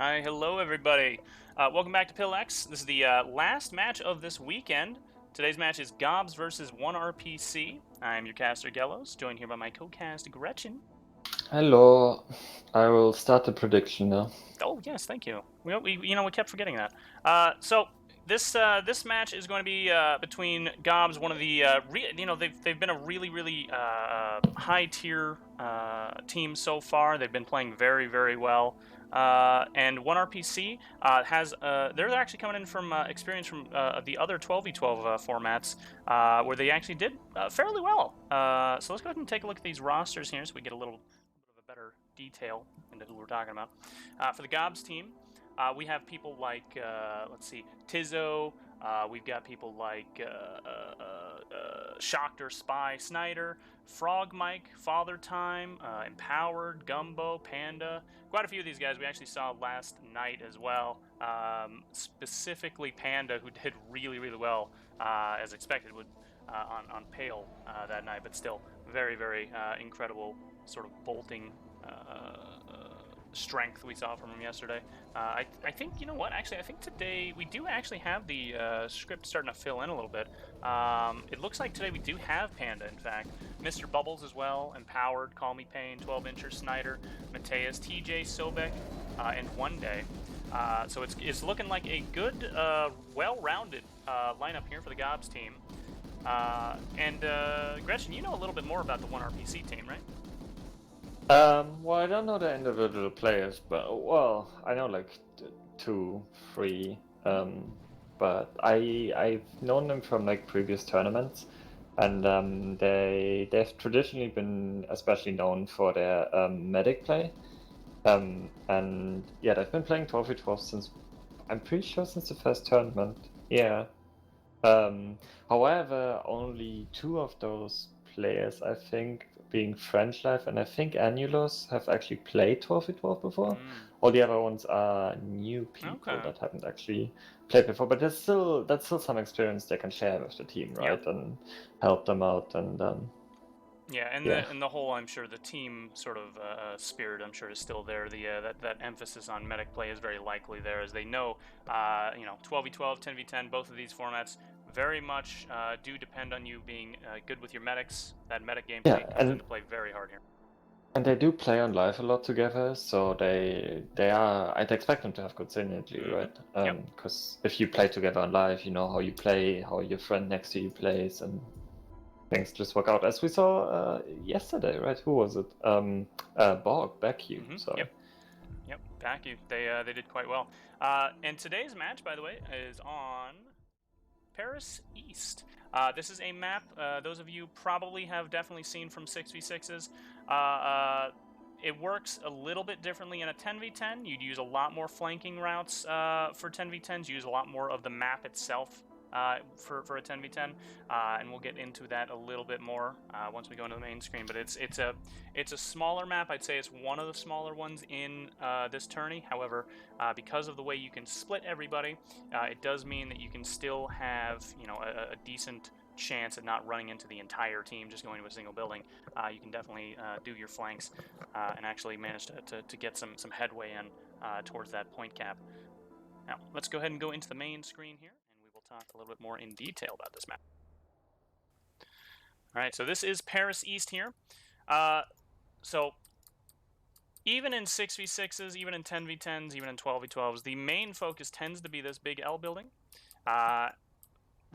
Hi, hello everybody. Welcome back to PILX. This is the last match of this weekend. Today's match is GOBS versus 1RPC. I'm your caster Gelos, joined here by my co-cast Gretchen. Hello. I will start the prediction now. Oh yes, thank you. We kept forgetting that. So this match is going to be between GOBS, one of the they've been a really high tier team so far. They've been playing very well. And 1RPC has they're actually coming in from experience from the other 12v12 formats where they actually did fairly well. So let's go ahead and take a look at these rosters here so we get a little bit of a better detail into who we're talking about. For the GOBS team, we have people like, let's see, Tizzo. We've got people like Shocked or Spy Snyder, Frog Mike, Father Time, Empowered, Gumbo, Panda. Quite a few of these guys we actually saw last night as well. Specifically Panda, who did really well, as expected, on Pale that night, but still very incredible sort of bolting strength we saw from him yesterday. I think, you know what, actually, I think today we do actually have the script starting to fill in a little bit. It looks like today we do have Panda, in fact. Mr. Bubbles as well, Empowered, Call Me Pain, 12-incher Snyder, Mateus, TJ, Sobek, and One Day. So it's looking like a good, well-rounded lineup here for the GOBS team. Gretchen, you know a little bit more about the 1RPC team, right? Well, I don't know the individual players, but well, I know like two, three. But I've known them from like previous tournaments, and they've traditionally been especially known for their medic play. And yeah, they've been playing 12v12 since I'm pretty sure since the first tournament. Yeah. However, only two of those players, I think, being French Life and I think Annulos, have actually played 12v12 before. All the other ones are new people Okay. that haven't actually played before, but that's still some experience they can share with the team, right? Yep. And help them out and Yeah, and yeah. the whole, I'm sure the team sort of spirit, I'm sure, is still there. The that emphasis on medic play is very likely there, as they know, 12v12, 10v10, both of these formats very much do depend on you being good with your medics. That medic gameplay comes into play very hard here. And they do play on live a lot together, so they are. I'd expect them to have good synergy, right? Because if you play together on live, you know how you play, how your friend next to you plays, and things just work out. As we saw yesterday, right? Who was it? Borg, Baku. Sorry. Yep, Baku. They did quite well. And today's match, by the way, is on Paris East. This is a map those of you probably have definitely seen from 6v6s. It works a little bit differently in a 10v10. You'd use a lot more flanking routes for 10v10s. You use a lot more of the map itself for a 10v10, and we'll get into that a little bit more once we go into the main screen. But it's a smaller map. I'd say it's one of the smaller ones in this tourney. However, because of the way you can split everybody, it does mean that you can still have a decent chance at not running into the entire team just going to a single building. You can definitely do your flanks and actually manage to get some headway in towards that point cap. Now, let's go ahead and go into the main screen here, and we will talk a little bit more in detail about this map. All right, so this is Paris East here. So even in 6v6s, even in 10v10s, even in 12v12s, the main focus tends to be this big L building.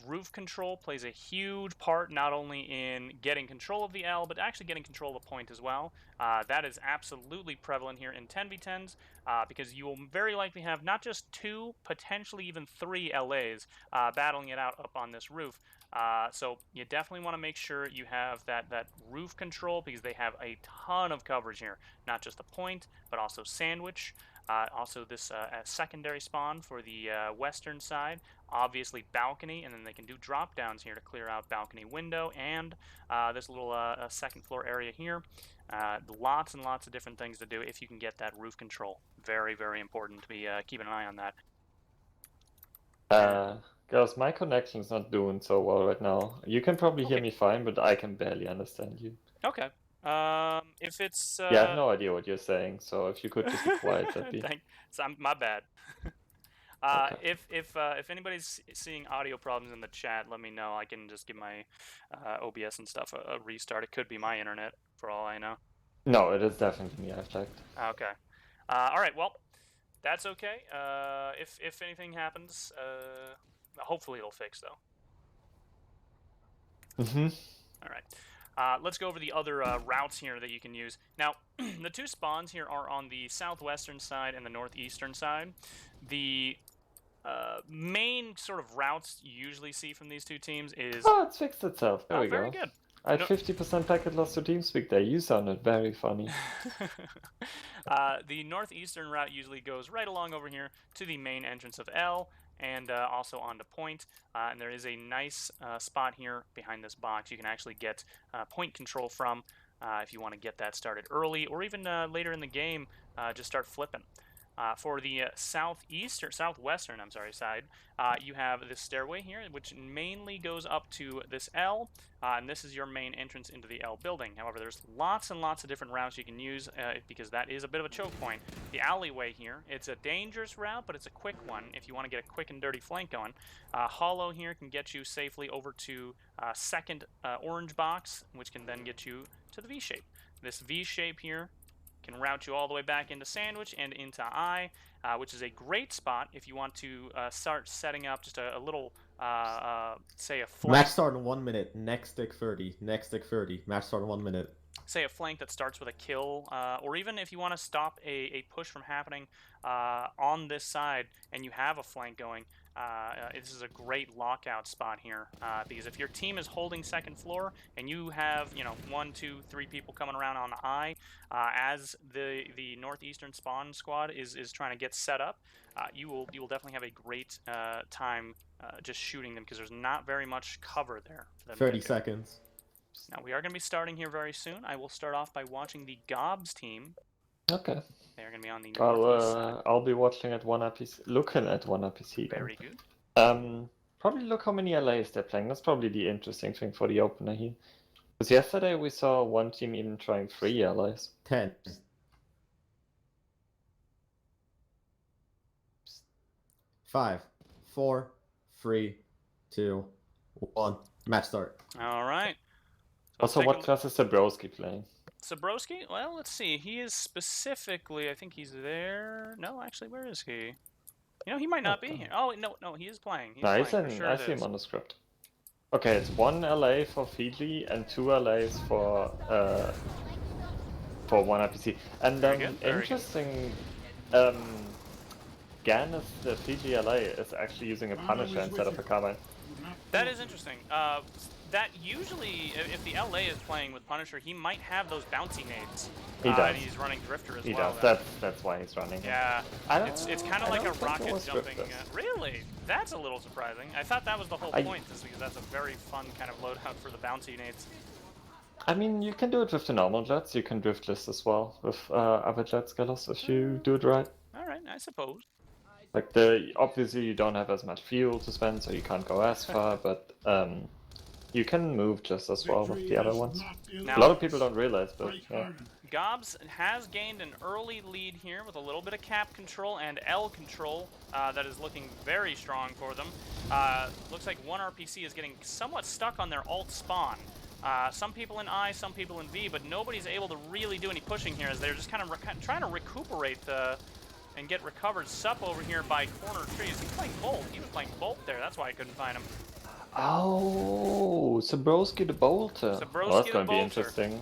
Roof control plays a huge part not only in getting control of the L, but actually getting control of the point as well. That is absolutely prevalent here in 10v10s because you will very likely have not just two, potentially even three LAs battling it out up on this roof. So you definitely want to make sure you have that roof control because they have a ton of coverage here. Not just the point, but also sandwich. Also this secondary spawn for the western side. Obviously balcony, and then they can do drop downs here to clear out balcony window and this little second floor area here. Lots and lots of different things to do if you can get that roof control. Very important to be keeping an eye on that. Girls, my connection is not doing so well right now. You can probably hear me fine, but I can barely understand you. Okay. If it's Yeah, I have no idea what you're saying, so if you could just be quiet, that'd be... my bad. Okay. If anybody's seeing audio problems in the chat, let me know. I can just give my OBS and stuff a restart. It could be my internet, for all I know. No, it is definitely me. I've checked. Okay. All right. Well, that's okay. If anything happens, hopefully it'll fix though. Mm-hmm. All right. Let's go over the other routes here that you can use. Now, the two spawns here are on the southwestern side and the northeastern side. The main sort of routes you usually see from these two teams is... Oh, it's fixed itself. There we very go. good. I had 50% packet loss to TeamSpeak there. You sounded very funny. The northeastern route usually goes right along over here to the main entrance of L, and also onto point. And there is a nice spot here behind this box you can actually get point control from if you want to get that started early, or even later in the game, just start flipping. For the southwestern, side, you have this stairway here, which mainly goes up to this L, and this is your main entrance into the L building. However, there's lots and lots of different routes you can use because that is a bit of a choke point. The alleyway here, it's a dangerous route, but it's a quick one if you want to get a quick and dirty flank going. Hollow here can get you safely over to second orange box, which can then get you to the V shape. This V shape here can route you all the way back into Sandwich and into I, which is a great spot if you want to start setting up just a little, say a flank. Match start in 1 minute, next stick 30, next stick 30, match start in 1 minute. Say a flank that starts with a kill, or even if you want to stop a push from happening on this side and you have a flank going, this is a great lockout spot here, because if your team is holding second floor and you have, 1, 2, 3 people coming around on I, as the northeastern spawn squad is trying to get set up, you will definitely have a great time just shooting them, because there's not very much cover there for them. 30 seconds. Now, we are going to be starting here very soon. I will start off by watching the GOBS team. Okay. They're going to be on the northeast side. I'll be watching at 1RPC, looking at 1RPC. Very good. Probably look how many LAs they're playing. That's probably the interesting thing for the opener here. Because yesterday we saw one team even trying 3 LAs. 10. 5, 4, 3, 2, 1. Match start. All right. So Also, what class is Zabrowski playing? Zabrowski? Well, let's see. He is specifically, I think he's there. No, actually, where is he? He might not be here. Oh, no, he is playing. I see him on the script. Okay, it's 1 LA for Fiji and 2 LAs for 1RPC. And interesting, Gan, the Fiji LA, is actually using a Punisher instead of a Carbine. That is interesting. That usually, if the LA is playing with Punisher, he might have those bouncy nades. He does. And he's running Drifter as he well. He does. That's why he's running. Yeah. It's kind of like a rocket jumping. Really? That's a little surprising. I thought that was the whole point, is because that's a very fun kind of loadout for the bouncy nades. I mean, you can do it with the normal jets. You can drift list as well with other jets, Gelos, if you do it right. All right, I suppose. Like obviously you don't have as much fuel to spend, so you can't go as far, but you can move just as well with the other ones. Now, a lot of people don't realize, but yeah. GOBS has gained an early lead here with a little bit of cap control and L control that is looking very strong for them. Looks like 1RPC is getting somewhat stuck on their alt spawn. Some people in I, some people in V, but nobody's able to really do any pushing here, as they're just kind of trying to recuperate and get recovered. Sup over here by corner trees. He's playing Bolt. He was playing Bolt there. That's why I couldn't find him. Oh, Zabrowski the Bolter. Zabrowski that's going to be interesting.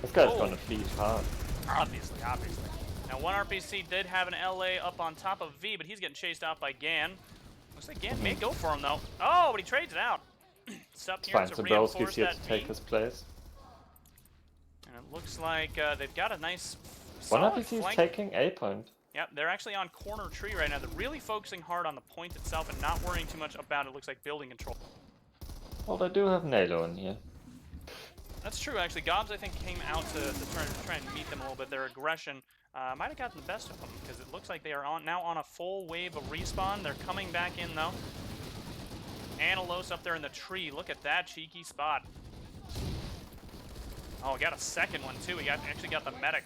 This guy's going to feed hard. Obviously. Now, 1RPC did have an LA up on top of V, but he's getting chased out by Gan. Looks like Gan may go for him, though. Oh, but he trades it out. Sup here to reinforce here that to take his place. And it looks like they've got a nice 1RPC is taking A point. Yep, they're actually on corner tree right now. They're really focusing hard on the point itself and not worrying too much about it. Looks like building control. Well, they do have Nalo in here. That's true, actually. GOBS, I think, came out to try and meet them a little bit. Their aggression might have gotten the best of them, because it looks like they are now on a full wave of respawn. They're coming back in, though. Analos up there in the tree. Look at that cheeky spot. Oh, got a second one too. He actually got the medic.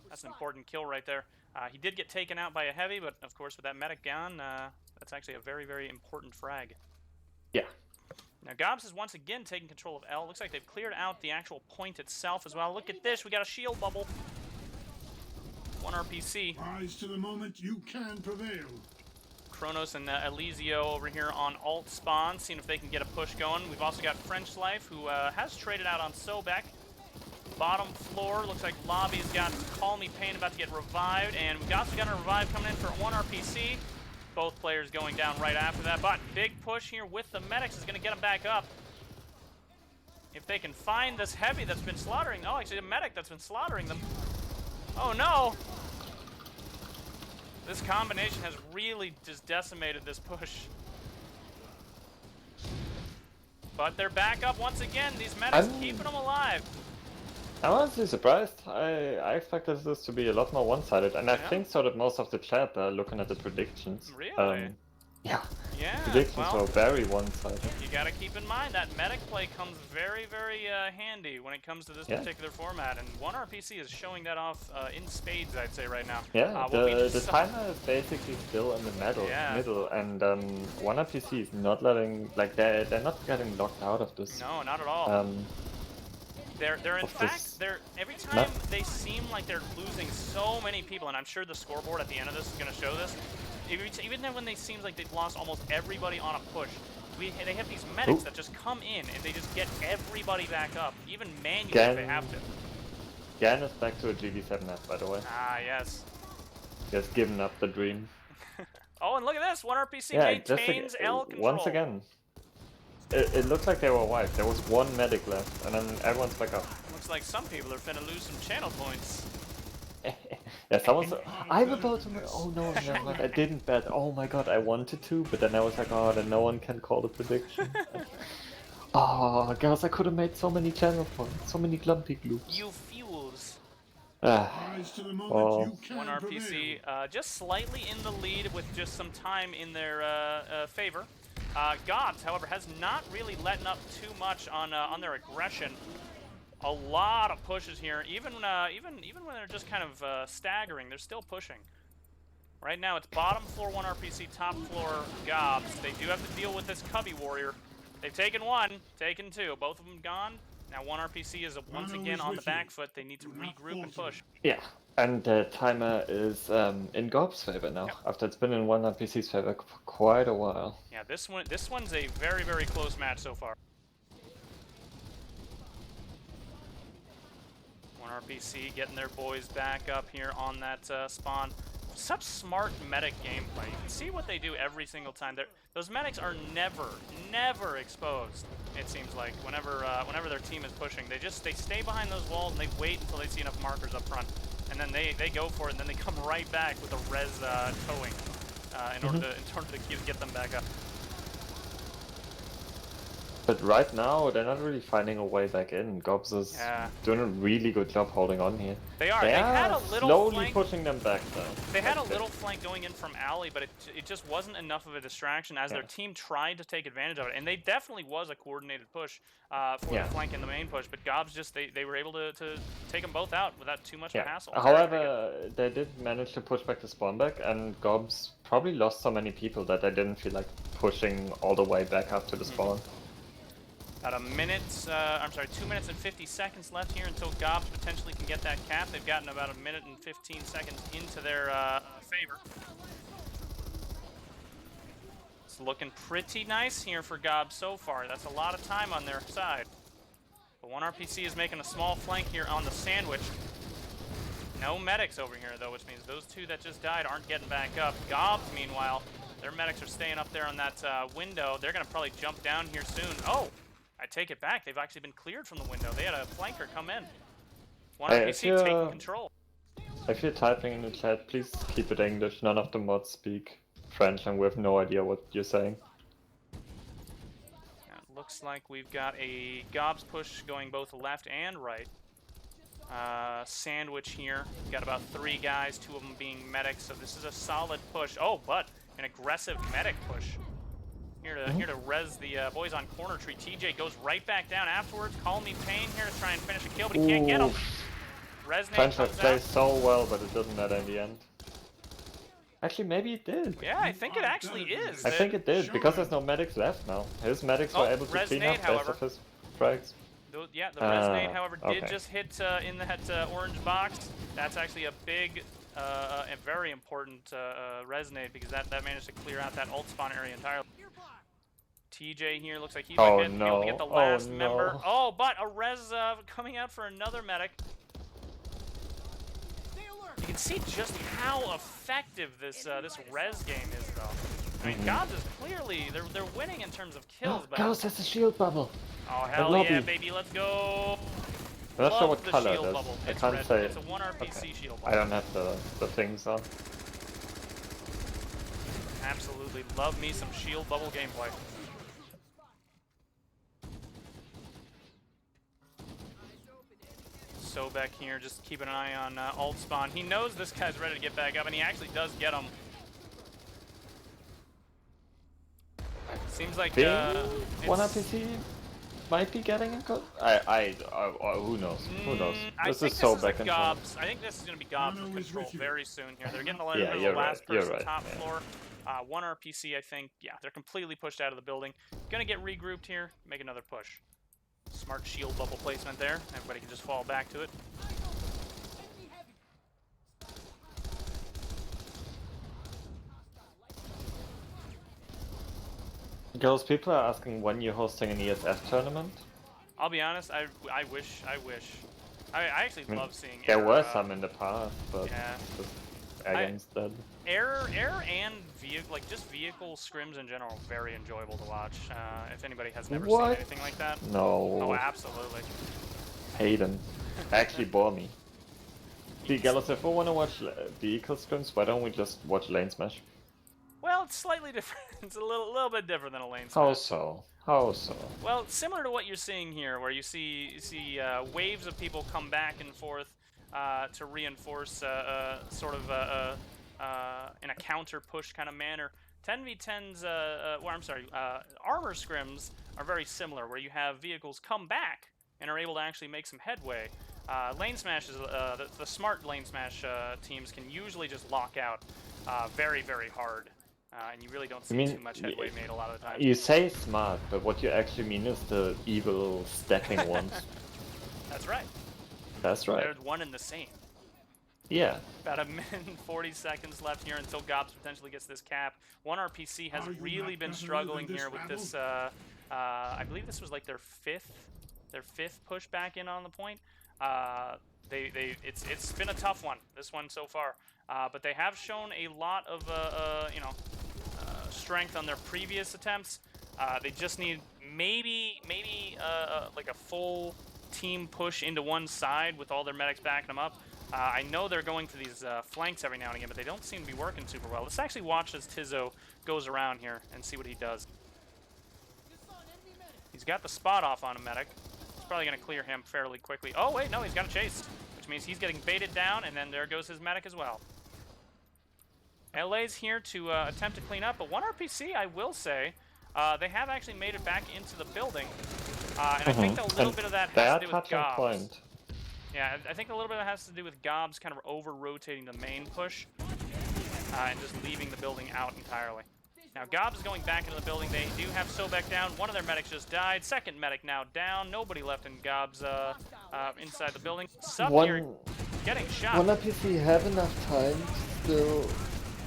That's an important kill right there. He did get taken out by a heavy, but of course with that medic gone, that's actually a very, very important frag. Yeah. Now GOBS is once again taking control of L. Looks like they've cleared out the actual point itself as well. Look at this, we got a shield bubble. 1 RPC. Rise to the moment you can prevail. Kronos and Elisio over here on alt spawn, seeing if they can get a push going. We've also got French Life, who has traded out on Sobek. Bottom floor, looks like Lobby's got Call Me Pain about to get revived, and we've also got a revive coming in for 1 RPC. Both players going down right after that, but big push here with the medics is going to get them back up. If they can find this heavy that's been slaughtering, oh, actually a medic that's been slaughtering them. Oh no! This combination has really just decimated this push. But they're back up once again. These medics keeping them alive. I'm honestly surprised. I expected this to be a lot more one-sided, and I think so that most of the chat are looking at the predictions. Really? Yeah. Yeah. Predictions were very one-sided. You gotta keep in mind that medic play comes very, very handy when it comes to this particular format, and 1 RPC is showing that off in spades, I'd say, right now. Yeah, the timer is basically still in the middle, and 1 RPC is not letting, like, they're not getting locked out of this. No, not at all. They're in fact, every time they seem like they're losing so many people, and I'm sure the scoreboard at the end of this is going to show this, even when they seem like they've lost almost everybody on a push, they have these medics that just come in and they just get everybody back up, even manually if they have to. Gan is back to a GB7 map, by the way. Ah, yes. He has given up the dream. Oh, and look at this, 1 RPC maintains L control. Once again. It looks like they were wiped. There was 1 medic left, and then everyone's back up. Looks like some people are finna lose some channel points. Yeah, someone's... I'm about to... Oh no, never mind. I didn't bet. Oh my god, I wanted to, but then I was like, oh, then no one can call the prediction. Oh, guys, I could have made so many channel points. So many glumpy gloops. You fools. Rise to the moment you can 1 RPC, just slightly in the lead with just some time in their favor. GOBS, however, has not really letting up too much on their aggression. A lot of pushes here, even when they're just kind of staggering, they're still pushing. Right now, it's bottom floor 1 RPC, top floor GOBS. They do have to deal with this Cubby Warrior. They've taken 1, taken 2, both of them gone. Now 1 RPC is once again on the back foot. They need to regroup and push. Yeah, and the timer is in GOBS' favor now, after it's been in 1 RPC's favor for quite a while. Yeah, this one's a very, very close match so far. 1 RPC getting their boys back up here on that spawn. Such smart medic gameplay. You can see what they do every single time. Those medics are never exposed. It seems like whenever their team is pushing, they stay behind those walls and they wait until they see enough markers up front, and then they go for it, and then they come right back with a res towing in order to get them back up. But right now, they're not really finding a way back in. GOBS is doing a really good job holding on here. They are. They had a little slowly flank, pushing them back, though. They had a little flank going in from alley, but it just wasn't enough of a distraction as their team tried to take advantage of it. And they definitely was a coordinated push for the flank in the main push. But GOBS just, they were able to take them both out without too much of a hassle. However, they did manage to push back the spawn back, and GOBS probably lost so many people that they didn't feel like pushing all the way back up to the spawn. About 2 minutes and 50 seconds left here until GOBS potentially can get that cap. They've gotten about 1 minute and 15 seconds into their favor. It's looking pretty nice here for GOBS so far. That's a lot of time on their side. But 1 RPC is making a small flank here on the sandwich. No medics over here, though, which means those 2 that just died aren't getting back up. GOBS, meanwhile, their medics are staying up there on that window. They're going to probably jump down here soon. Oh! I take it back. They've actually been cleared from the window. They had a flanker come in. 1 RPC taking control. If you're typing in the chat, please keep it English. None of the mods speak French, and we have no idea what you're saying. It looks like we've got a GOBS push going both left and right. Sandwich here. Got about 3 guys, 2 of them being medics, so this is a solid push. Oh, but an aggressive medic push. Here to res the boys on corner tree. TJ goes right back down afterwards. Call me pain here to try and finish a kill, but he can't get him. Resnade Friendship comes plays out. so well, but it doesn't matter in the end. Actually, maybe it did. Yeah, I think it actually is. I think it did, because there's no medics left now. His medics were able to clean up Resnade, based however. of his frags. Yeah, the Resnade, however, did okay. just hit in that orange box. That's actually a big, a very important Resnade, because that managed to clear out that ult spawn area entirely. TJ here looks like he might be able to get the last member. Oh, but a res coming out for another medic. You can see just how effective this this res game is, though. I mean, GOBS is clearly they're winning in terms of kills, but Gelos has a shield bubble. oh hell yeah, baby, let's go! I'm not sure Love what the color shield it is. bubble. I It's can't red. say. It's a 1 RPC shield bubble. I don't have the things on. Absolutely love me some shield bubble gameplay. So back here, just keeping an eye on ult spawn. He knows this guy's ready to get back up, and he actually does get him. Seems like one RPC might be getting a good. Who knows? Who knows? This is so back and forth. I think this is going to be GOBS with control very soon here. They're getting Yeah, the you're last right. person You're right. top Yeah. floor. 1 RPC, I think. Yeah, they're completely pushed out of the building. Gonna get regrouped here, make another push. Smart shield bubble placement there. Everybody can just fall back to it. Girls, people are asking when you're hosting an ESF tournament. I'll be honest, I wish. I actually love seeing There air, were some in the past, but yeah. just against that. Air and vehicle, like just vehicle scrims in general, very enjoyable to watch. If anybody has never seen anything like that. No. Oh, absolutely. Hayden. Actually bore me. See, Gelos, if we want to watch vehicle scrims, why don't we just watch Lane Smash? Well, it's slightly different. It's a little bit different than a lane How smash. so? How so? Well, similar to what you're seeing here, where you see waves of people come back and forth to reinforce sort of in a counter push kind of manner. 10v10s, well, I'm sorry, armor scrims are very similar, where you have vehicles come back and are able to actually make some headway. Lane smash is the smart lane smash teams can usually just lock out very, very hard. And you really don't see too much headway made a lot of the time. You say smart, but what you actually mean is the evil stacking ones. That's right. That's right. They're one and the same. Yeah. About a minute and 40 seconds left here until GOBS potentially gets this cap. 1 RPC has really been struggling here with this. I believe this was like their fifth push back in on the point. It's been a tough one, this one so far. But they have shown a lot of strength on their previous attempts. They just need maybe like a full team push into one side with all their medics backing them up. I know they're going for these flanks every now and again, but they don't seem to be working super well. Let's actually watch as Tizzo goes around here and see what he does. He's got the spot off on a medic. He's probably going to clear him fairly quickly. Oh, wait, no, he's got a chase, which means he's getting baited down, and then there goes his medic as well. LA's here to attempt to clean up, but 1 RPC, I will say, they have actually made it back into the building. And I think a little bit of that has to do with GOBS. Yeah, I think a little bit of that has to do with GOBS kind of over-rotating the main push and just leaving the building out entirely. Now, GOBS is going back into the building. They do have Sobek down. One of their medics just died. Second medic now down. Nobody left in GOBS inside the building. Sub here getting shot. 1 RPC have enough time to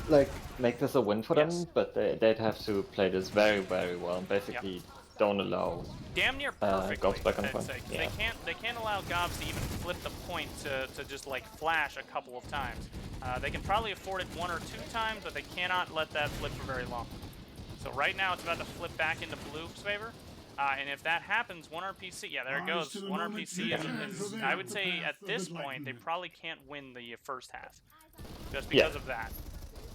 like make this a win for them, but they'd have to play this very, very well and basically don't allow damn near perfectly, GOBS back on I'd point. say. Yeah. They can't allow GOBS to even flip the point to just like flash a couple of times. They can probably afford it 1 or 2 times, but they cannot let that flip for very long. So right now it's about to flip back into Blue's favor. And if that happens, 1 RPC, yeah, there it goes. 1 RPC is, I would say at this point, they probably can't win the first half. Just because of that.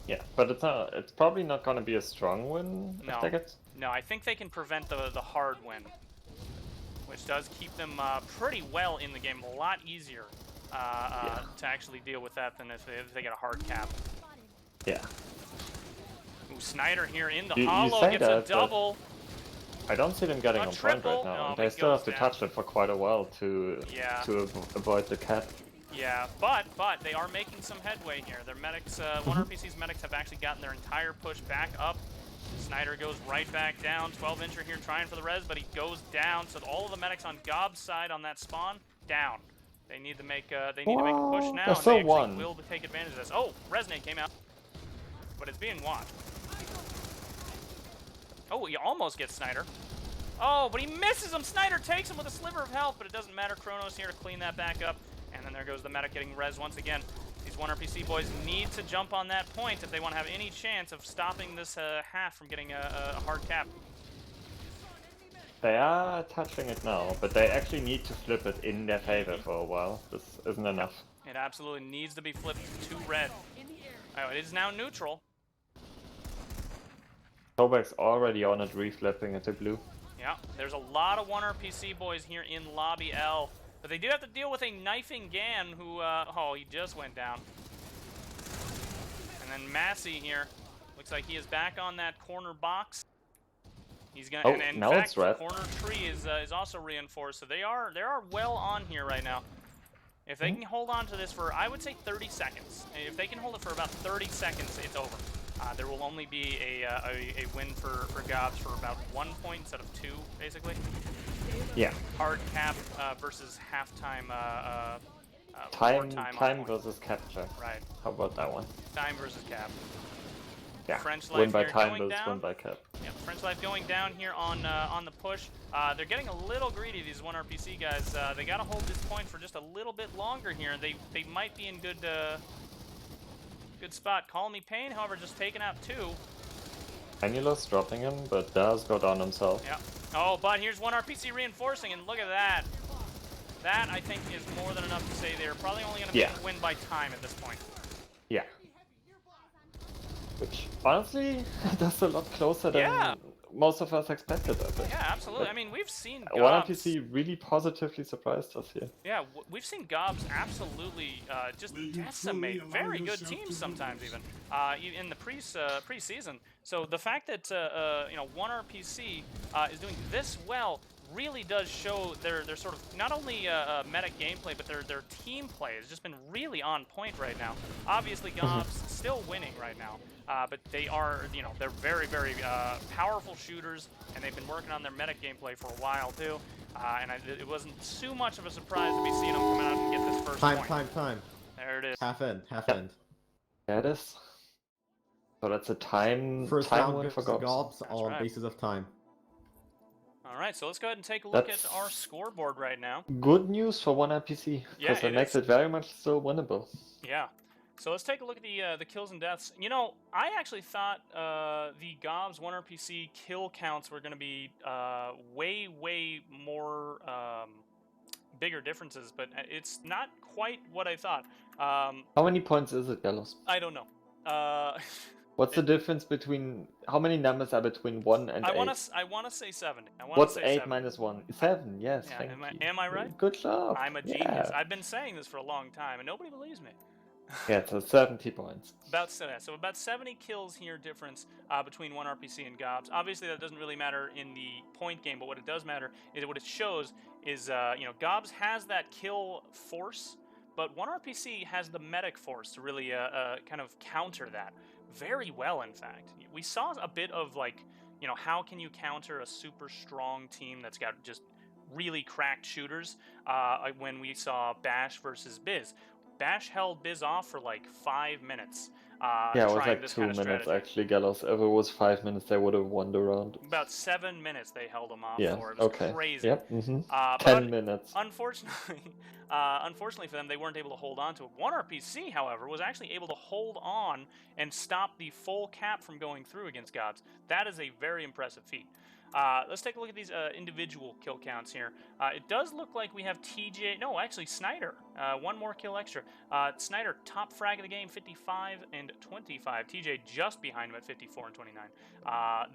Yeah, but it's probably not going to be a strong win. No, I think they can prevent the hard win, which does keep them pretty well in the game. A lot easier to actually deal with that than if they get a hard cap. Yeah. Ooh, Snyder here in the You hollow say gets a that, but double. I don't see them getting A on point triple. right now. No, And but they it still have goes to down. touch it for quite a while to Yeah. avoid the cap. Yeah, but they are making some headway here. Their medics, one RPC's medics have actually gotten their entire push back up. Snyder goes right back down. 12-incher here trying for the res, but he goes down. So all of the medics on GOBS side on that spawn down. They need to make a push now, There's and still they actually one. will take advantage of this. Oh, Resonate came out, but it's being watched. Oh, he almost gets Snyder. Oh, but he misses him. Snyder takes him with a sliver of health, but it doesn't matter. Kronos here to clean that back up. And then there goes the medic getting res once again. These 1RPC boys need to jump on that point if they want to have any chance of stopping this half from getting a hard cap. They are touching it now, but they actually need to flip it in their favor for a while. This isn't enough. It absolutely needs to be flipped to red. Oh, it is now neutral. Tobac's already on it, reflipping it to blue. Yeah, there's a lot of 1RPC boys here in Lobby L. But they do have to deal with a knifing Gan who, oh, he just went down. And then Massey here. Looks like he is back on that corner box. He's gonna, and in now fact, it's red. corner tree is also reinforced, so they are well on here right now. If they can hold on to this for, I would say 30 seconds. If they can hold it for about 30 seconds, it's over. There will only be a win for GOBS for about 1 point instead of 2, basically. Yeah. Hard cap versus halftime. Time versus capture. Right. How about that one? Time versus cap. Yeah. French Win Life by here time going versus down. win by cap. Yeah, French Life going down here on the push. They're getting a little greedy, these 1RPC guys. They got to hold this point for just a little bit longer here. They might be in good spot. Call Me Pain, however, just taking out 2. Annulos dropping him, but does go down himself. Yeah. Oh, but here's 1RPC reinforcing, and look at that. That, I think, is more than enough to say they're probably only going to win by time at this point. Yeah. Which, honestly, that's a lot closer than most of us expected, I think. Yeah, absolutely. I mean, we've seen GOBS. 1RPC really positively surprised us here. Yeah, we've seen GOBS absolutely just decimate very good teams sometimes, even in the preseason. So the fact that 1RPC is doing this well really does show their sort of not only medic gameplay, but their team play has just been really on point right now. Obviously, GOBS still winning right now, but they are, they're very, very powerful shooters, and they've been working on their medic gameplay for a while too. And it wasn't too much of a surprise to be seeing them come out and get this first point. Time. There it is. Half end. Yeah, it is. So that's a time First time round win goes for to GOBS. GOBS That's on right. basis of time. All right, so let's go ahead and take a look at our scoreboard right now. Good news for 1RPC, Yeah, because it makes it very much still winnable. Yeah. So let's take a look at the kills and deaths. I actually thought the GOBS 1RPC kill counts were going to be way more bigger differences, but it's not quite what I thought. How many points is it, Gelos? I don't know. What's the difference between, how many numbers are between 1 and 8? I want to say 70. What's 8 7. minus 1? 7, yes, Yeah, thank you. am I right? Good job. I'm a genius. I've been saying this for a long time, and nobody believes me. Yeah, so 70 points. So about 70 kills here difference between 1RPC and GOBS. Obviously, that doesn't really matter in the point game, but what it does matter is what it shows is, GOBS has that kill force, but 1RPC has the medic force to really kind of counter that very well, in fact. We saw a bit of, how can you counter a super strong team that's got just really cracked shooters when we saw Bash versus Biz. Bash held Biz off for 5 minutes. Yeah, it was 2 minutes actually, Gelos. If it was 5 minutes, they would have won the round. About 7 minutes they held him off for. It was crazy. Yep. 10 minutes. Unfortunately for them, they weren't able to hold on to it. 1RPC, however, was actually able to hold on and stop the full cap from going through against GOBS. That is a very impressive feat. Let's take a look at these individual kill counts here. It does look like we have TJ. No, actually Snyder. One more kill extra. Snyder top frag of the game, 55 and 25. TJ just behind him at 54 and 29.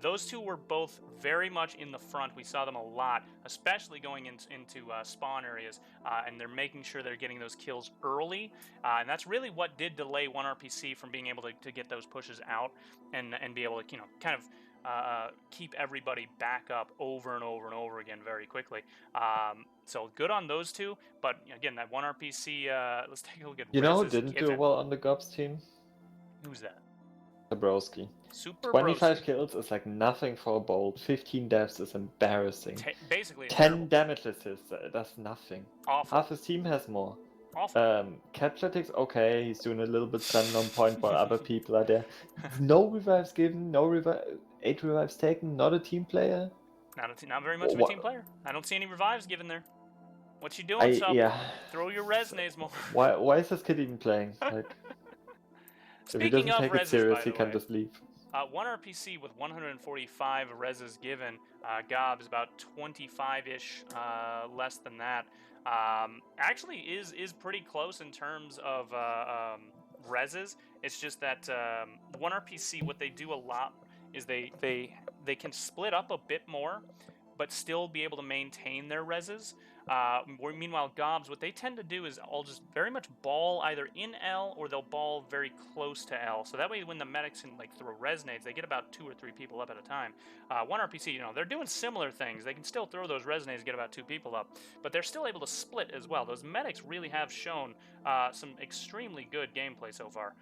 Those two were both very much in the front. We saw them a lot, especially going into spawn areas, and they're making sure they're getting those kills early. And that's really what did delay 1RPC from being able to get those pushes out and be able to, kind of keep everybody back up over and over and over again very quickly. So good on those two. But again, that 1RPC, let's take a look at You know who Rez's didn't do Given. well on the GOBS team? Who's that? Dabrowski. Super 25 Broski. kills is like nothing for a bolt. 15 deaths is embarrassing. Basically, 10 damage assists, that's nothing. awful. Half his team has more. Awful. Capture ticks, okay, he's doing a little bit stun on point while other people are there. No revives given, no 8 revives taken, not a team player. Not very much of a team player. I don't see any revives given there. What you doing, Sup? Yeah. Throw your resumes more. Why is this kid even playing? Like, if he Speaking doesn't of take it reses, serious, by he the can way, just leave. 1RPC with 145 reses given. GOBS about 25-ish, less than that. Actually is pretty close in terms of reses. It's just that 1RPC, what they do a lot is they can split up a bit more, but still be able to maintain their reses. Meanwhile, GOBS, what they tend to do is all just very much ball either in L or they'll ball very close to L. So that way, when the medics can like throw resonades, they get about 2 or 3 people up at a time. 1RPC, they're doing similar things. They can still throw those resonades and get about 2 people up, but they're still able to split as well. Those medics really have shown some extremely good gameplay so far.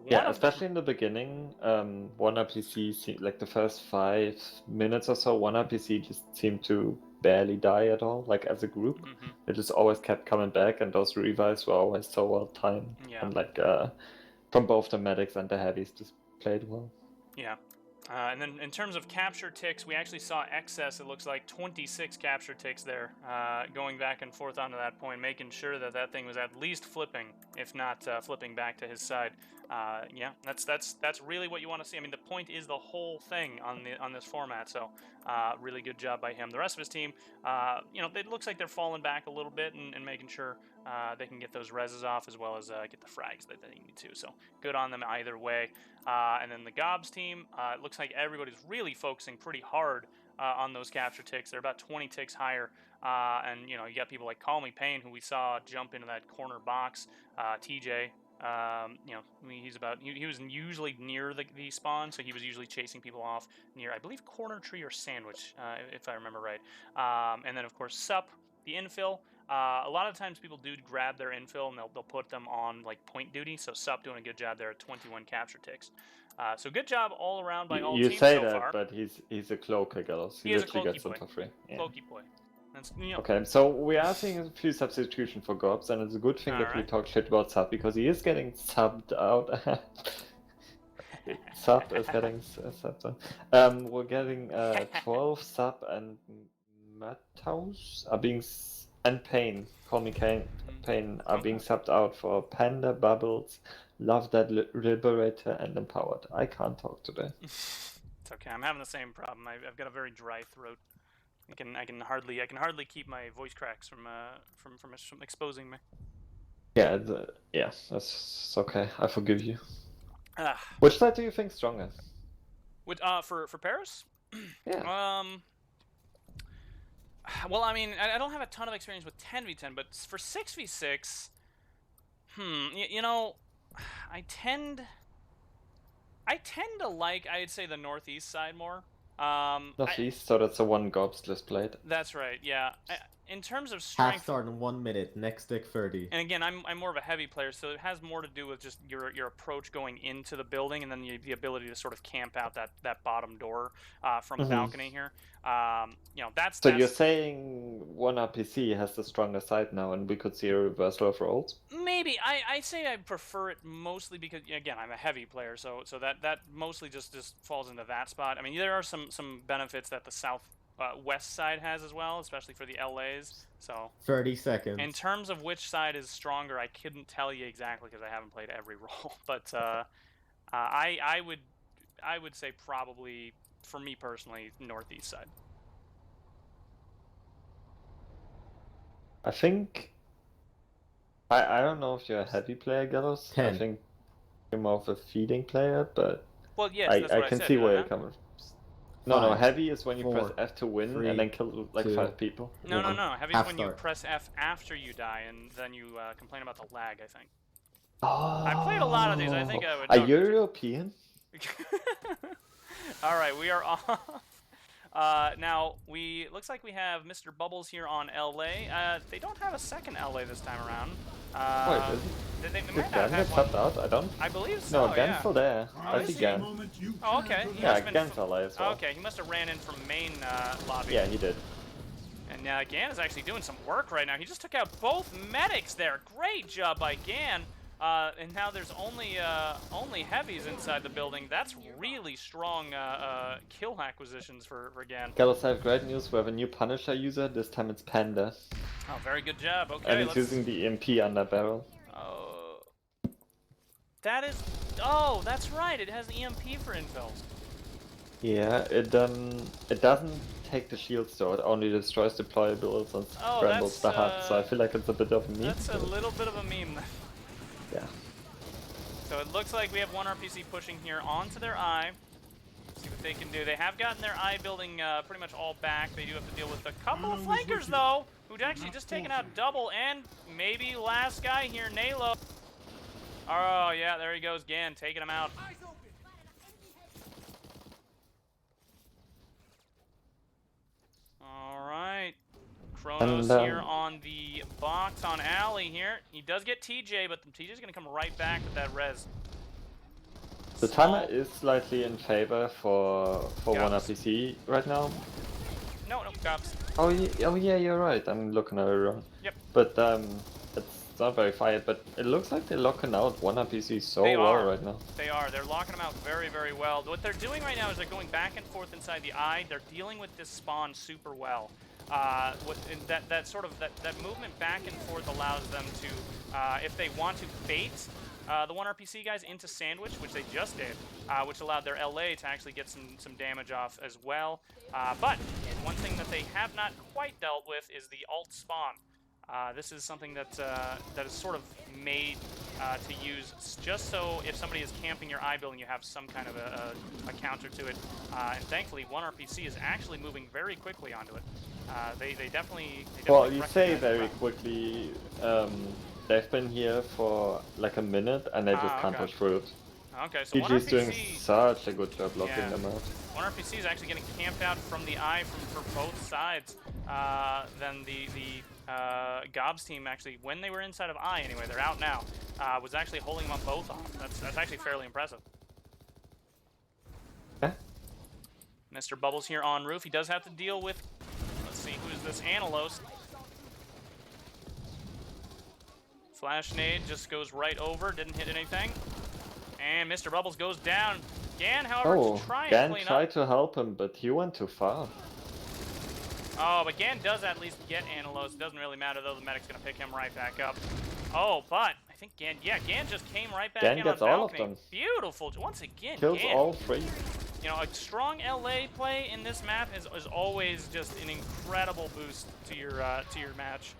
Yeah, especially in the beginning, 1RPC, like the first 5 minutes or so, 1RPC just seemed to barely die at all, like as a group. It just always kept coming back, and those revives were always so well timed. Yeah. And like from both the medics and the heavies just played well. Yeah. And then in terms of capture ticks, we actually saw excess, it looks like 26 capture ticks there, going back and forth onto that point, making sure that that thing was at least flipping, if not flipping back to his side. Yeah, that's really what you want to see. I mean, the point is the whole thing on this format, so really good job by him. The rest of his team, it looks like they're falling back a little bit and making sure they can get those reses off as well as get the frags that they need to. So good on them either way. And then the GOBS team, it looks like everybody's really focusing pretty hard on those capture ticks. They're about 20 ticks higher. And, you got people like Call Me Pain, who we saw jump into that corner box. TJ, he was usually near the spawn, so he was usually chasing people off near, I believe, corner tree or sandwich, if I remember right. And then, of course, Sup, the infill. A lot of times people do grab their infill and they'll put them on like point duty. So Sup doing a good job there at 21 capture ticks. So good job all around by all teams so far. But he's a cloaky Gelos. He is a literally gets cloaky them for free. Yeah. Cloaky boy. That's, Okay, so we are seeing a few substitutions for GOBS, and it's a good thing that we talk shit about Sub, because he is getting subbed out. Sub is getting subbed out. We're getting 12 Sub, and Matthaus are being and Pain, Call Me Pain, are being subbed out for Panda, Bubbles, Love That Liberator, and Empowered. I can't talk today. It's okay. I'm having the same problem. I've got a very dry throat. I can hardly keep my voice cracks from exposing me. Yeah, that's okay. I forgive you. Which side do you think stronger? For Paris? Yeah. Well, I mean, I don't have a ton of experience with 10v10, but for 6v6, I tend to like, I'd say, the northeast side more. Northeast, so that's the one GOBS list played. That's right, yeah. In terms of strength, half start in 1 minute, next stick 30. And again, I'm more of a heavy player, so it has more to do with just your approach going into the building, and then the ability to sort of camp out that bottom door from the balcony here. That's. So you're saying 1RPC has the stronger side now, and we could see a reversal of roles? Maybe I say I prefer it mostly because, again, I'm a heavy player, so that mostly just falls into that spot. I mean, there are some benefits that the south west side has as well, especially for the LAs. So 30 seconds. In terms of which side is stronger, I couldn't tell you exactly because I haven't played every role. But I would say probably, for me personally, northeast side. I think I don't know if you're a heavy player, Gelos. I 10. think you're more of a feeding player, but Well, yes, that's I what I can said. see did I where not? you're coming from. No, 5, heavy is when you press 4, F to win 3, and then kill like 2, 5 people. No. One. Heavy Half is when you start. press F after you die, and then you complain about the lag, I think. Oh. I played a lot of these. I think I would Are know. you European? All right, we are off. Now looks like we have Mr. Bubbles here on LA. They don't have a second LA this time around. Wait, They did might not Gan have get one. tapped out? I don't. I believe so. No, Gan's yeah. still there. Oh, I is see he? Gan. Oh, okay. He Yeah, must have been Gan's LA as well. Okay, he must have ran in from main lobby. Yeah, he did. And Gan is actually doing some work right now. He just took out both medics there. Great job by Gan. And now there's only heavies inside the building. That's really strong kill acquisitions for Gan. Gelos, I have great news. We have a new Punisher user. This time it's Panda. Oh, very good job. Okay, And he's using the EMP under barrel. That is... Oh, that's right. It has EMP for infills. Yeah, it doesn't take the shields though. It only destroys deployables and scrambles the hut. So I feel like it's a bit of a meme. That's a little bit of a meme. Yeah. So it looks like we have one RPC pushing here onto their eye. See what they can do. They have gotten their eye building pretty much all back. They do have to deal with a couple of flankers though, who'd actually just taken out Double and maybe last guy here, Nalo. Oh yeah, there he goes, Gan, taking him out. Alright. Kronos here on the box on Alley here. He does get TJ, but TJ's going to come right back with that res. The timer is slightly in favor for one RPC right now. No, GOBS. Oh yeah, you're right. I'm looking at it wrong. Yep. But it's not very fired. But it looks like they're locking out one RPC so well right now. They are. They're locking them out very, very well. What they're doing right now is they're going back and forth inside the eye. They're dealing with this spawn super well. That movement back and forth allows them to, if they want to bait the one RPC guys into sandwich, which they just did, which allowed their LA to actually get some damage off as well. But one thing that they have not quite dealt with is the alt spawn. This is something that is sort of made to use just so if somebody is camping your eye building, you have some kind of a counter to it. And thankfully, one RPC is actually moving very quickly onto it. They definitely well, you say very quickly. They've been here for like a minute and they just can't push through it. Okay, so DG's doing such a good job blocking them out. One RPC is actually getting camped out from the eye for both sides. Then the GOBS team actually, when they were inside of eye anyway, they're out now, was actually holding them on both off. That's actually fairly impressive. Okay. Mr. Bubbles here on roof. He does have to deal with, let's see, who is this? Analos. Flash nade just goes right over, didn't hit anything. And Mr. Bubbles goes down. Gan, however, to try and clean up. tried to help him, but he went too far. Oh, but Gan does at least get Analos. It doesn't really matter, though. The medic's going to pick him right back up. Oh, but I think Gan just came right back in on balcony. Gets all of them. Beautiful. Once again, Kills Gan. all three. You know, a strong LA play in this map is always just an incredible boost to your match.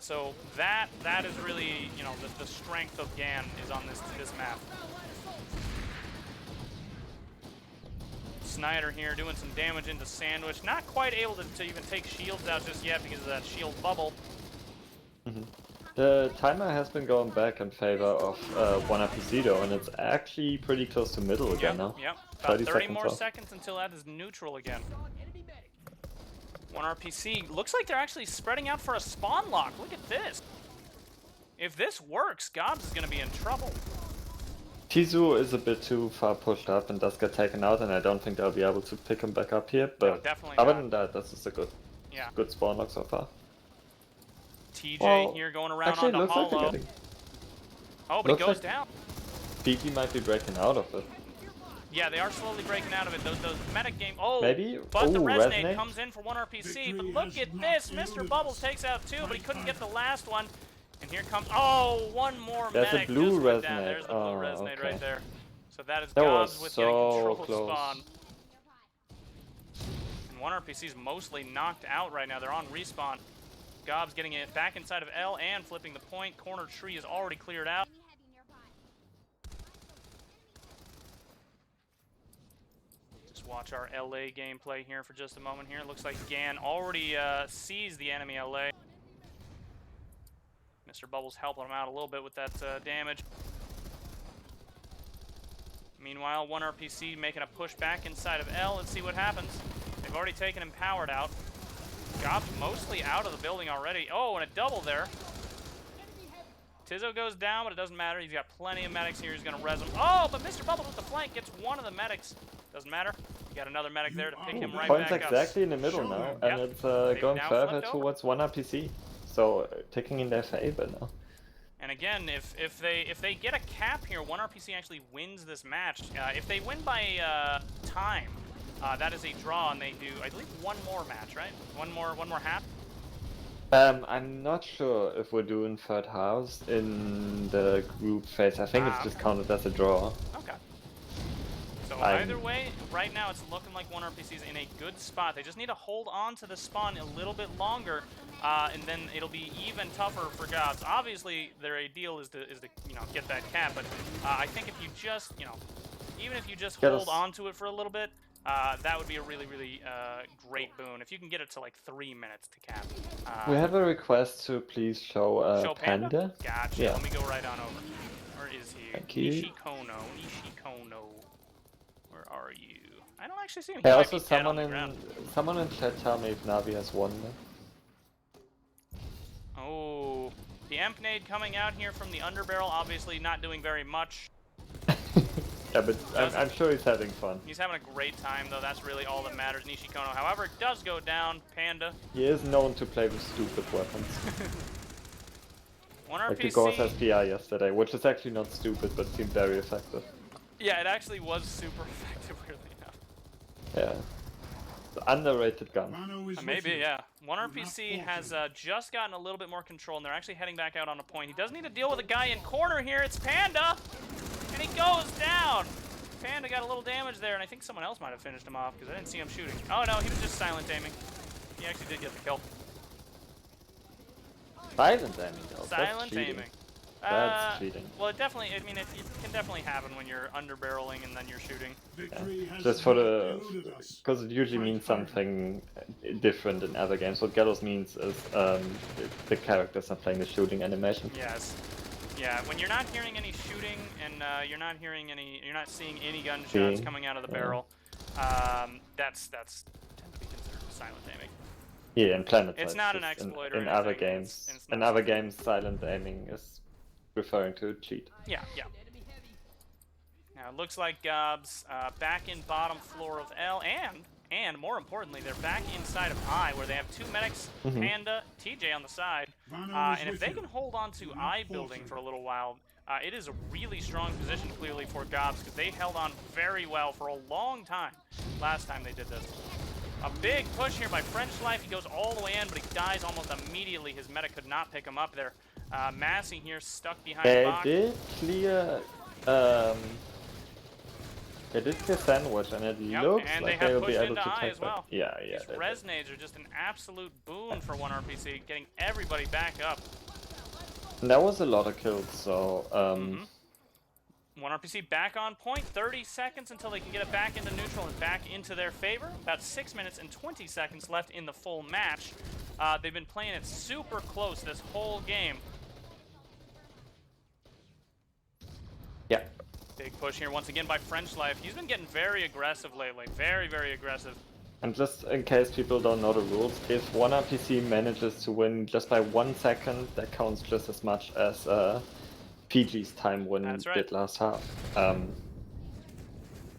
So that is really, you know, the strength of Gan is on this map. Snyder here doing some damage into Sandwich. Not quite able to even take shields out just yet because of that shield bubble. The timer has been going back in favor of one RPC though, and it's actually pretty close to middle again now. Yep, about 30 more seconds until that is neutral again. One RPC. Looks like they're actually spreading out for a spawn lock. Look at this. If this works, GOBS is going to be in trouble. Tizu is a bit too far pushed up and does get taken out, and I don't think they'll be able to pick him back up here. But definitely other than that, this is a good spawn lock so far. TJ here going around on the hollow. Like oh, but he goes down. PG might be breaking out of it. Yeah, they are slowly breaking out of it. Those medic game. Oh, maybe. But the resonate comes in for one RPC. But look at this. Mr. Bubbles takes out two, but he couldn't get the last one. And here comes. Oh, one more medic. There's a blue resonate. There's the blue resonate right there. So that is that GOBS with getting control close. of spawn. And one RPC is mostly knocked out right now. They're on respawn. GOBS getting it back inside of L and flipping the point. Corner tree is already cleared out. Just watch our LA gameplay here for just a moment here. It looks like Gan already sees the enemy LA. Mr. Bubbles helping him out a little bit with that damage. Meanwhile, 1RPC making a push back inside of L. Let's see what happens. They've already taken him powered out. GOBS mostly out of the building already. Oh, and a double there. Tizzo goes down, but it doesn't matter. He's got plenty of medics here. He's going to res him. Oh, but Mr. Bubbles with the flank gets one of the medics. Doesn't matter. You got another medic there to pick him right Point's back up. exactly in the middle now, and Yep. it's They've going now further flipped over. towards 1RPC. So taking in their favor now. And again, if they get a cap here, 1RPC actually wins this match. If they win by time, that is a draw, and they do, I believe, one more match, right? One more half. I'm not sure if we're doing third house in the group phase. I think it's just counted as a draw. Okay. So either way, right now it's looking like 1RPC is in a good spot. They just need to hold on to the spawn a little bit longer, and then it'll be even tougher for GOBS. Obviously, their ideal is to get that cap, but I think if you just even if you just hold on to it for a little bit, that would be a really great boon. If you can get it to like 3 minutes to cap. We have a request to please show Panda. Gotcha. Yeah. Let me go right on over. Where is he? Thank you. Nishikono. Where are you? I don't actually see him. He Hey, might also be dead on someone the someone in chat tell me if Navi has won. Oh, the Emp nade coming out here from the underbarrel, obviously not doing very much. Yeah, but I'm sure he's having fun. He's having a great time, though. That's really all that matters. Nishikono, however, it does go down. Panda. He is known to play with stupid weapons. 1RPC. Like the GOBS SPI yesterday, which is actually not stupid, but seemed very effective. Yeah, it actually was super effective, really enough. Yeah. The underrated gun. Maybe, yeah. 1RPC has just gotten a little bit more control, and they're actually heading back out on a point. He does need to deal with a guy in corner here. It's Panda! And he goes down! Panda got a little damage there, and I think someone else might have finished him off, because I didn't see him shooting. Oh no, he was just silent aiming. He actually did get the kill. Silent aiming, though. Silent aiming. That's cheating. Well, it definitely, I mean, it can definitely happen when you're underbarreling and then you're shooting. Yeah. Just for the... Because it usually means something different in other games. What Gelos means is the characters are playing the shooting animation. Yes. Yeah, when you're not hearing any shooting and you're not seeing any gunshots coming out of the barrel, that's tend to be considered silent aiming. Yeah, in Planet It's not an exploit or in other anything. games. It's In other games, silent aiming is referring to cheat. Yeah. Now it looks like GOBS back in bottom floor of L, and more importantly, they're back inside of I, where they have two medics, Panda, TJ on the side, and if they can hold on to I building for a little while, it is a really strong position clearly for GOBS, because they held on very well for a long time last time they did this. A big push here by French Life. He goes all the way in, but he dies almost immediately. His medic could not pick him up there. Massey here stuck behind the They box. did clear... They did clear sandwich, and it looks and like they they have will be pushed able into to I take as well. that. Yeah. These res nades are just an absolute boon for 1RPC, getting everybody back up. And that was a lot of kills, so... 1RPC back on point, 30 seconds until they can get it back into neutral and back into their favor. About 6 minutes and 20 seconds left in the full match. They've been playing it super close this whole game. Yeah. Big push here once again by French Life. He's been getting very aggressive lately, very aggressive. And just in case people don't know the rules, if 1RPC manages to win just by 1 second, that counts just as much as PG's time win did last half.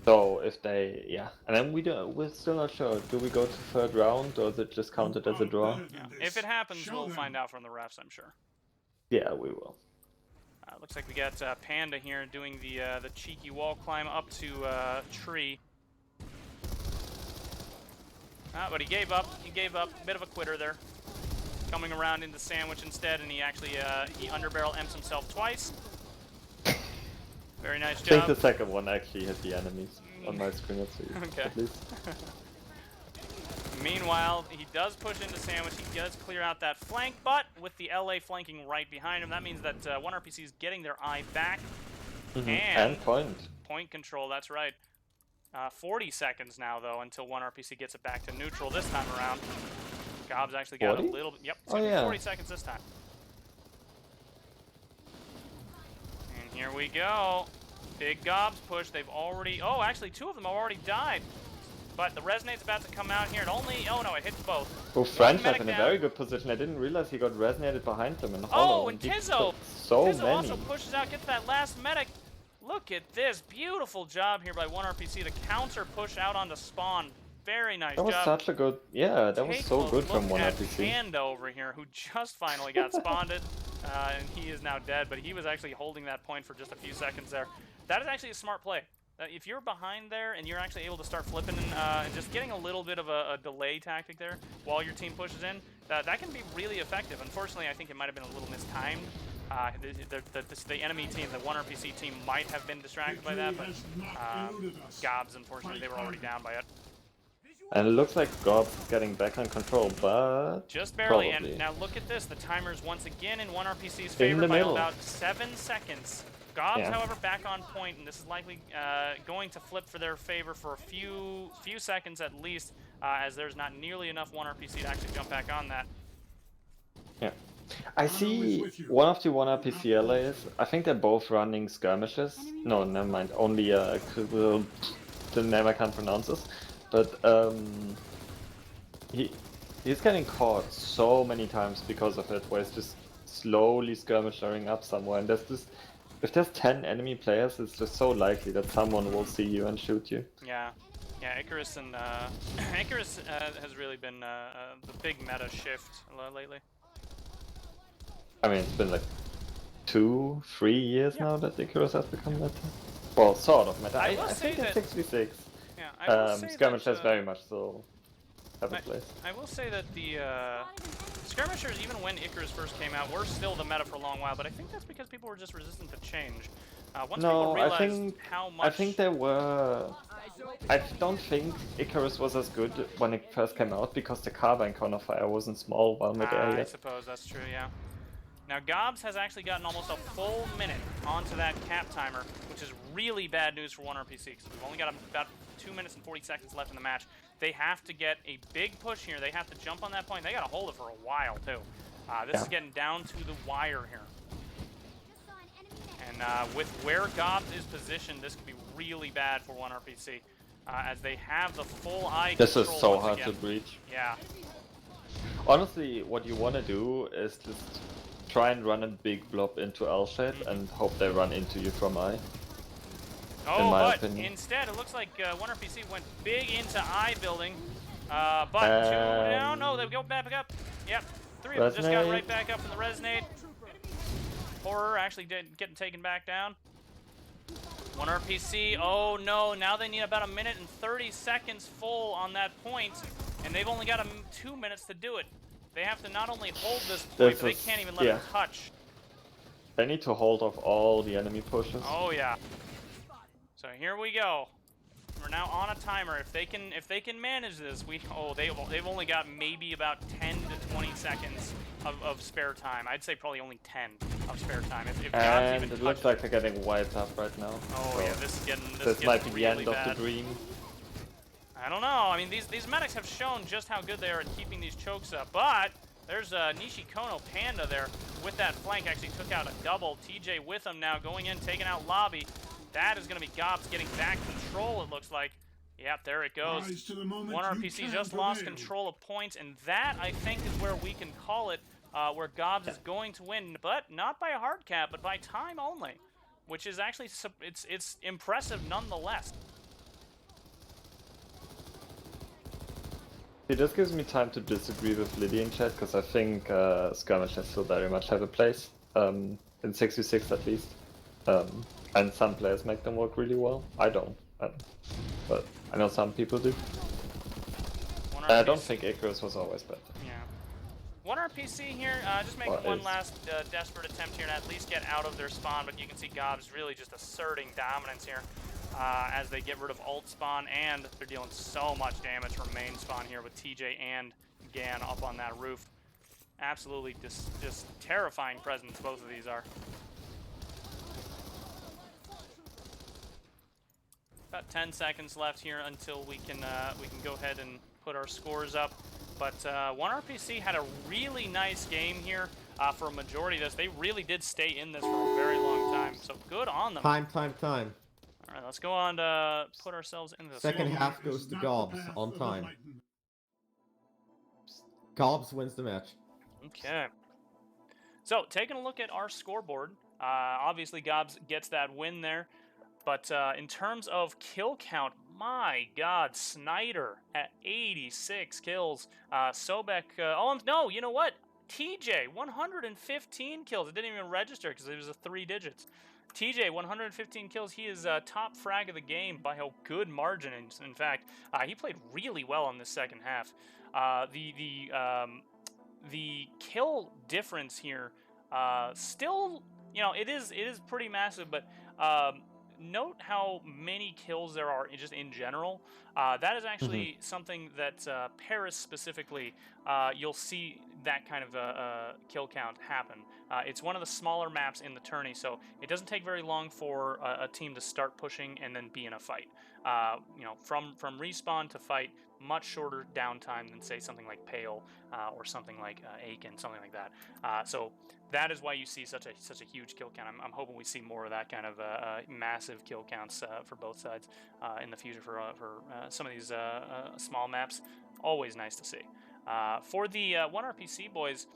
So if they, and then we're still not sure. Do we go to third round, or is it just counted as a draw? Yeah. If it happens, we'll find out from the refs, I'm sure. Yeah, we will. Looks like we got Panda here doing the cheeky wall climb up to tree. But he gave up. He gave up. Bit of a quitter there. Coming around into sandwich instead, and he actually he underbarrel M's himself twice. Very nice job. I think the second one actually hit the enemies on my screen at least. Meanwhile, he does push into Sandwich. He does clear out that flank, but with the LA flanking right behind him, that means that one RPC is getting their eye back. And point. Point control, that's right. 40 seconds now, though, until one RPC gets it back to neutral this time around. GOBS actually got 40? a little bit. Yep, it's Oh, gonna be yeah. 40 seconds this time. And here we go. Big GOBS push. They've already. Oh, actually, 2 of them have already died. But the Resonate's about to come out here. It only. Oh, no, it hits both. Oh, French medic in a down. very good position. I didn't realize he got resonated behind them in Oh, hollow. and he Tizzo! took so Tizzo many. also pushes out, gets that last medic. Look at this. Beautiful job here by one RPC to counter push out onto spawn. Very nice That was job. such a good, yeah, that was Take so a good from look one at RPC. Panda over here, who just finally got spawned, and he is now dead, but he was actually holding that point for just a few seconds there. That is actually a smart play. If you're behind there and you're actually able to start flipping and just getting a little bit of a delay tactic there while your team pushes in, that can be really effective. Unfortunately, I think it might have been a little mistimed. The enemy team, the one RPC team, might have been distracted by that, but GOBS, unfortunately, they were already down by it. And it looks like GOBS is getting back on control, but just barely. probably. And now look at this. The timer is once again in one RPC's In favor the by middle. about 7 seconds. GOBS, Yeah. however, back on point, and this is likely going to flip for their favor for a few seconds at least, as there's not nearly enough one RPC to actually jump back on that. Yeah. I see one of the one RPC LAs. I think they're both running skirmishes. No, never mind. Only the name I can't pronounce this. But he's getting caught so many times because of it, where he's just slowly skirmishing up somewhere. And there's just, if there's 10 enemy players, it's just so likely that someone will see you and shoot you. Yeah. Yeah, Icarus and Icarus has really been the big meta shift lately. I mean, it's been like 2-3 years now that Icarus has become meta. Well, sort of meta. I say think that- it's 6v6. Yeah, I will say Skirmishers that, very much so have a place. I will say that the skirmishers, even when Icarus first came out, were still the meta for a long while, but I think that's because people were just resistant to change. Once people realized how much... I think they were... I don't think Icarus was as good when it first came out, because the carbine corner fire wasn't small while mid-air I yet. suppose that's true, yeah. Now, GOBS has actually gotten almost a full minute onto that cap timer, which is really bad news for one RPC, because we've only got about 2 minutes and 40 seconds left in the match. They have to get a big push here. They have to jump on that point. They got to hold it for a while, too. This is getting down to the wire here. And with where GOBS is positioned, this could be really bad for one RPC, as they have the full eye This control is so once hard again. to breach. Yeah. Honestly, what you want to do is just try and run a big blob into L shape and hope they run into you from I. Oh, my but opinion. instead, it looks like one RPC went big into I building. But two, no, they go back up. Yep, 3 of them just got Resonate. right back up from the Resonate. Horror actually getting taken back down. One RPC, oh no, now they need about 1 minute and 30 seconds full on that point, and they've only got 2 minutes to do it. They have to not only hold this point, but they can't even let it touch. They need to hold off all the enemy pushes. Oh yeah. So here we go. We're now on a timer. If they can manage this, they've only got maybe about 10 to 20 seconds of spare time. I'd say probably only 10 of spare time. If GOBS And even it looks like they're getting wiped up right now. Oh so yeah, this is getting this might be really the end bad. of the dream. I don't know. I mean, these medics have shown just how good they are at keeping these chokes up. But there's Nishikono Panda there with that flank. Actually took out a double. TJ with him now, going in, taking out Lobby. That is going to be GOBS getting back control, it looks like. Yep, there it goes. One RPC just lost control of points, and that, I think, is where we can call it, where GOBS is going to win, but not by a hard cap, but by time only, which is actually, it's impressive nonetheless. It just gives me time to disagree with Liddy in chat, because I think skirmishes still very much have a place, in 6v6 at least. And some players make them work really well. I don't. But I know some people do. I don't think Icarus was always better. Yeah. One RPC here, just making one last desperate attempt here to at least get out of their spawn, but you can see GOBS really just asserting dominance here. as they get rid of ult spawn, and they're dealing so much damage from main spawn here with TJ and Gan up on that roof. Absolutely just terrifying presence both of these are. About 10 seconds left here until we can go ahead and put our scores up. But 1RPC had a really nice game here for a majority of this. They really did stay in this for a very long time. So good on them. Time. All right, let's go on to put ourselves into the Second score. half goes to Not the GOBS path on of time. enlightenment. GOBS wins the match. Okay. So taking a look at our scoreboard, obviously GOBS gets that win there. But in terms of kill count, my God, Snyder at 86 kills. Sobek, no, you know what? TJ, 115 kills. It didn't even register because it was a 3 digits. TJ, 115 kills. He is top frag of the game by a good margin. In fact, he played really well in the second half. The kill difference here, still, it is pretty massive, but note how many kills there are just in general. That is actually something that Paris specifically, you'll see that kind of kill count happen. It's one of the smaller maps in the tourney, so it doesn't take very long for a team to start pushing and then be in a fight. From respawn to fight, much shorter downtime than say something like Pale or something like Aiken, something like that. So that is why you see such a huge kill count. I'm hoping we see more of that kind of massive kill counts for both sides in the future for some of these small maps. Always nice to see. For the 1RPC boys,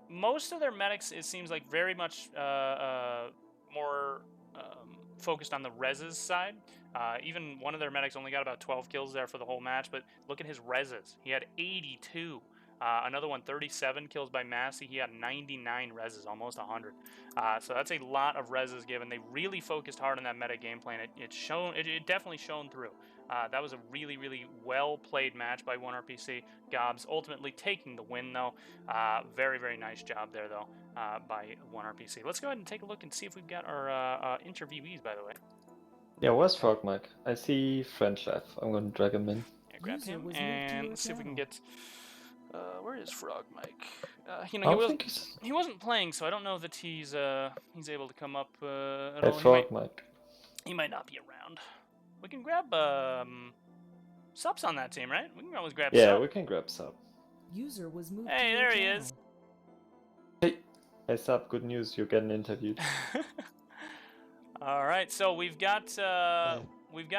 most of their medics, it seems like, very much more focused on the reses side. Even one of their medics only got about 12 kills there for the whole match, but look at his reses. He had 82. Another one, 37 kills by Massey. He had 99 reses, almost 100. So that's a lot of reses given. They really focused hard on that meta gameplay, and it definitely shone through. That was a really, really well played match by 1RPC. GOBS ultimately taking the win, though. Very, very nice job there, though, by 1RPC. Let's go ahead and take a look and see if we've got our interviewees, by the way. Yeah, where's Frog Mike? I see French Life. I'm gonna drag him in. Yeah, grab him and let's see if we can get. Where is Frog Mike? He wasn't playing, so I don't know that he's able to come up at all. Frog Mike. He might not be around. We can grab Sup's on that team, right? We can always grab Sup. Yeah, we can grab Sup. User was moved. Hey, there he is. Hey Sup, good news, you're getting interviewed. All right, so we've got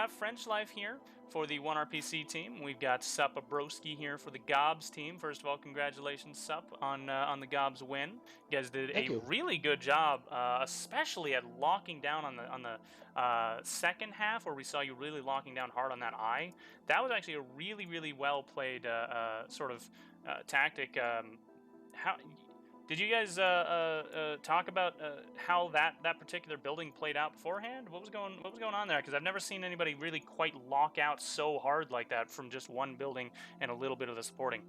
French Life here for the 1RPC team. We've got Sup Abroski here for the GOBS team. First of all, congratulations, Sup, on the GOBS win. You guys did really good job, especially at locking down on the second half, where we saw you really locking down hard on that eye. That was actually a really, really well played sort of tactic. Did you guys talk about how that particular building played out beforehand? What was going on there? Because I've never seen anybody really quite lock out so hard like that from just one building and a little bit of the supporting.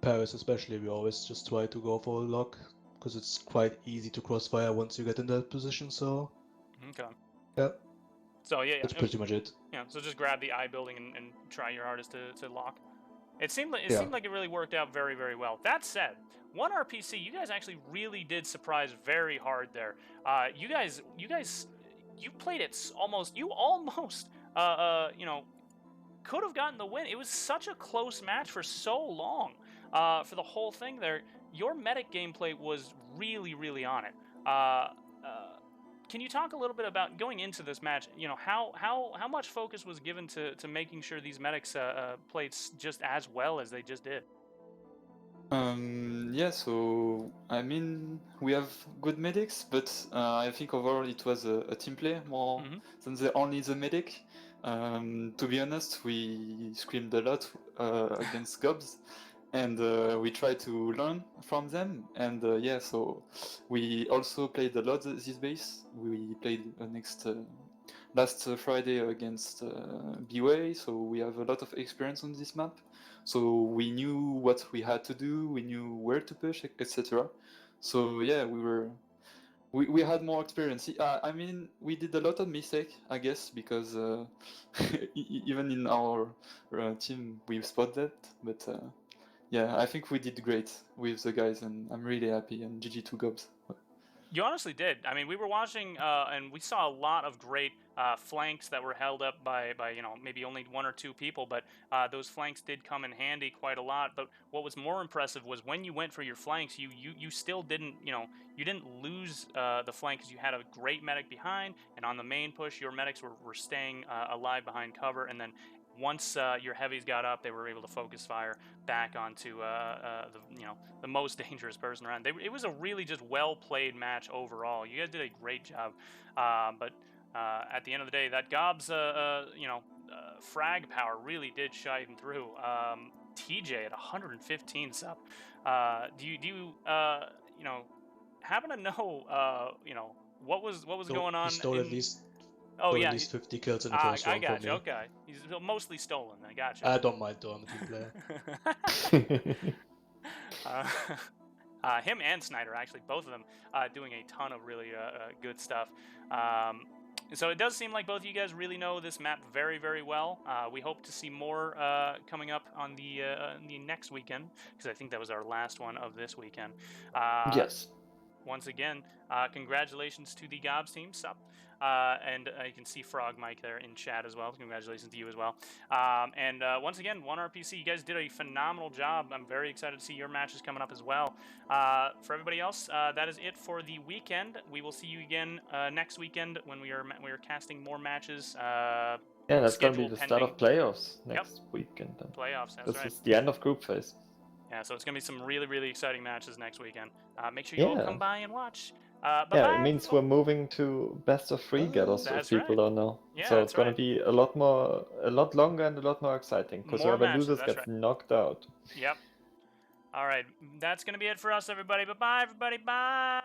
Paris especially, we always just try to go for a lock because it's quite easy to crossfire once you get in that position. So okay. Yeah. So yeah, that's pretty much it. Yeah. So just grab the eye building and try your hardest to lock. It seemed like it really worked out very, very well. That said, 1RPC, you guys actually really did surprise very hard there. You played it almost. You almost could have gotten the win. It was such a close match for so long. For the whole thing there, your medic gameplay was really, really on it. Can you talk a little bit about going into this match? How much focus was given to making sure these medics played just as well as they just did? Yeah, so I mean, we have good medics, but I think overall it was a team play more than only the medic. To be honest, we screamed a lot against GOBS, and we tried to learn from them. And yeah, so we also played a lot this base. We played last Friday against BWay, so we have a lot of experience on this map. So we knew what we had to do, we knew where to push, etc. So yeah, we were we had more experience. I mean, we did a lot of mistake, I guess, because even in our team we spot that. But yeah, I think we did great with the guys, and I'm really happy. And GG to GOBS. You honestly did. I mean, we were watching, and we saw a lot of great flanks that were held up by maybe only one or two people, but those flanks did come in handy quite a lot. But what was more impressive was when you went for your flanks, you still didn't, you didn't lose the flank because you had a great medic behind, and on the main push, your medics were staying alive behind cover, and then once your heavies got up, they were able to focus fire back onto the most dangerous person around. It was a really just well played match overall. You guys did a great job, but at the end of the day, that GOBS frag power really did shine through. TJ at 115 sub. Do you happen to know what was going on? He stole in... at least. Oh yeah, at least 50 kills in the first round I got for you. me. Okay, he's mostly stolen. I got you. I don't mind though, I'm a team player. Him and Snyder, actually, both of them doing a ton of really good stuff. So it does seem like both of you guys really know this map very, very well. We hope to see more coming up on the next weekend, because I think that was our last one of this weekend. Yes. Once again, congratulations to the GOBS team, sup. And you can see Frog Mike there in chat as well. Congratulations to you as well. And once again, 1RPC, you guys did a phenomenal job. I'm very excited to see your matches coming up as well. For everybody else, that is it for the weekend. We will see you again next weekend when we are casting more matches. Yeah, that's going to be the start of playoffs next weekend. Then. Playoffs, that's right. This is the end of group phase. Yeah, so it's going to be some really, really exciting matches next weekend. Make sure you all come by and watch. Yeah, it means we're moving to best of 3 Gelos, if people don't know. Yeah, so it's going to be a lot longer and a lot more exciting, because whoever loses gets knocked out. Yep. All right, that's going to be it for us, everybody. Bye-bye, everybody. Bye.